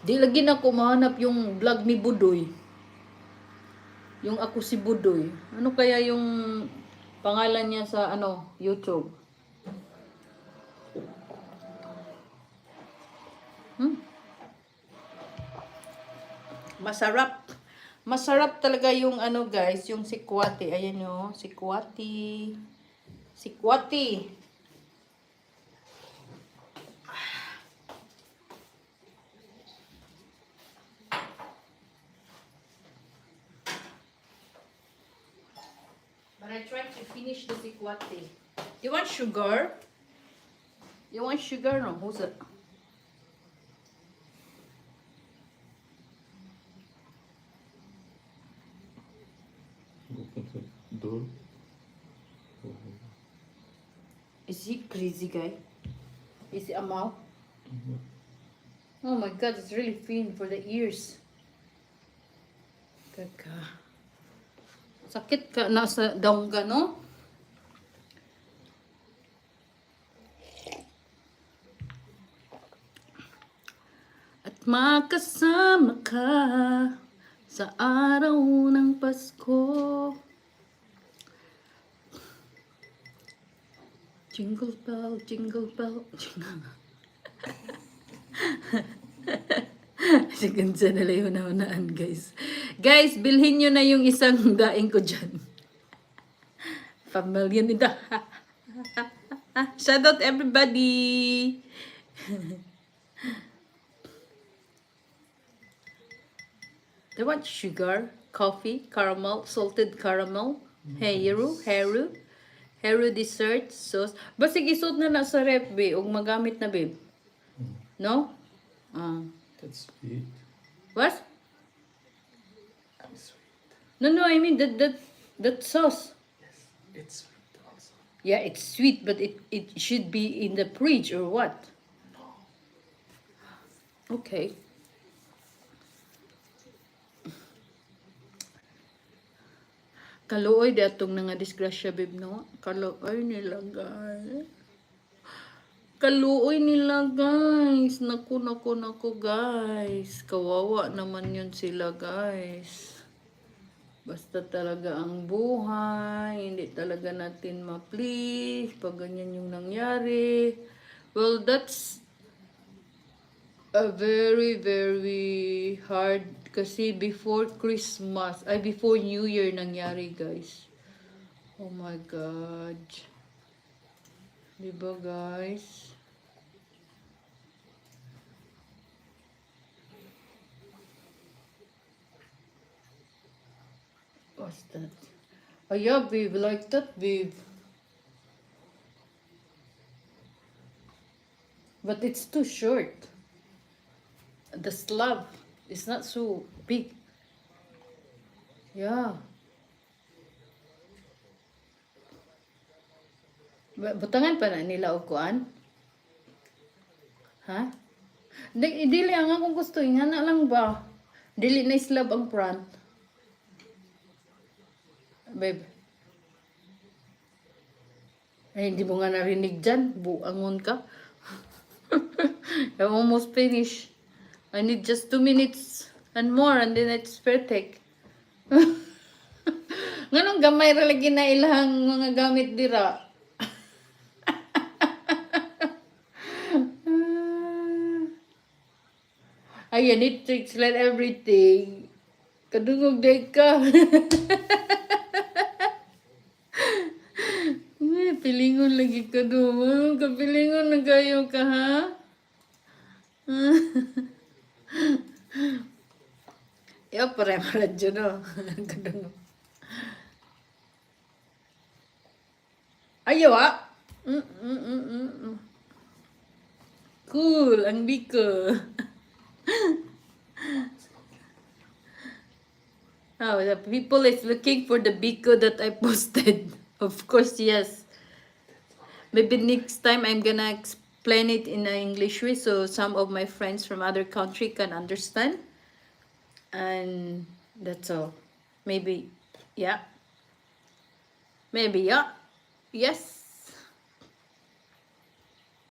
Di lagi na ko mahanap yung vlog ni Budoy. Yung ako si Budoy. Ano kaya yung pangalan niya sa YouTube? Hmm? Masarap. Masarap talaga yung guys, yung sikwati. Ayan yo, sikwati. Sikwati. But I tried to finish the sikwati. You want sugar? You want sugar? No, who's it? Open the door. Is he crazy guy? Is he a mouth? Oh my god, it's really thin for the ears. Kaka. Sakit ka na sa dongga, no? At makasama ka sa araw ng Pasko. Jingle bell, jingle bell, jingle. Sige, sa nila yung naunaan, guys. Guys, bilhin nyo na yung isang daing ko dyan. Pamilya nito. Shout out everybody! They want sugar, coffee, caramel, salted caramel, heru dessert, sauce. Basta gisod na na sa rep, be, ug magamit na, babe. No? That's sweet. What? It's sweet. No, I mean that sauce. Yes, it's sweet also. Yeah, it's sweet, but it should be in the fridge or what? No. Okay. Kaluoy di atong nga disgrasya, babe, no? Kaluoy nila, guys. Kaluoy nila, guys. Naku, guys. Kawawa naman yun sila, guys. Basta talaga ang buhay. Hindi talaga natin ma-please pag ganyan yung nangyari. Well, that's a very, very hard kasi before Christmas, before New Year nangyari, guys. Oh my God. Diba, guys? What's that? Oh yeah, babe, like that, babe. But it's too short. The slab is not so big. Yeah. Butangan pa na nila og kuan? Ha? Dili ang akong gusto, ingana lang ba? Dili na slab ang front. Babe. Ay, hindi mo nga narinig dyan. Buangon ka. I'm almost finished. I need just 2 minutes and more and then it's perfect. Nganong gamay ra lagi na ilahang mga gamit dira. Ay, I need to explain everything. Kadungog day ka. Pilingon lagi ka doon. Kapilingon na kayo ka, ha? Yo, pare maradyo, no? Kadungog. Ayaw, ah? Cool, ang biko. Oh, the people is looking for the biko that I posted. Of course, yes. Maybe next time I'm gonna explain it in an English way so some of my friends from other country can understand. And that's all. Maybe, yeah. Maybe, yeah. Yes.